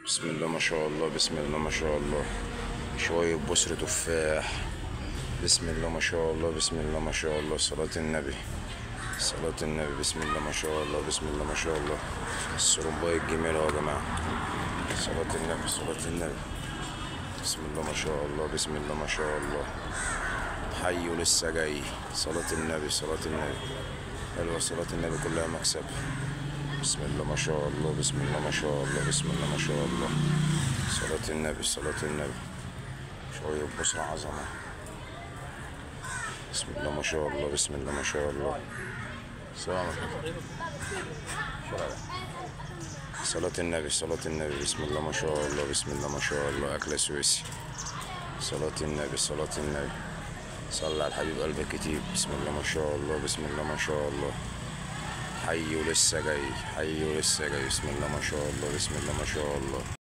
بسم الله ما شاء الله، بسم الله ما شاء الله. شوية بصر تفاح. بسم الله ما شاء الله، بسم الله ما شاء الله. صلاة النبي، صلاة النبي. بسم الله ما شاء الله، بسم الله ما شاء الله. السرمباية الجميلة يا جماعة. صلاة النبي، صلاة النبي. بسم الله ما شاء الله، بسم الله ما شاء الله. حي ولسه جاي. صلاة النبي، صلاة النبي. حلوة صلاة النبي، كلها مكسب. بسم الله ما شاء الله، بسم الله ما شاء الله، بسم الله ما شاء الله. صلاة النبي، صلاة النبي. شوية بصرة عظمة. بسم الله ما شاء الله، بسم الله ما شاء الله. سلام عليكم. صلاة النبي، صلاة النبي. بسم الله ما شاء الله، بسم الله ما شاء الله. أكلة سويسي. صلاة النبي، صلاة النبي. صلى على الحبيب قلبك كتير. بسم الله ما شاء الله، بسم الله ما شاء الله. حي ولسه جاي، حي ولسه جاي. بسم الله ما شاء الله، بسم الله ما شاء الله.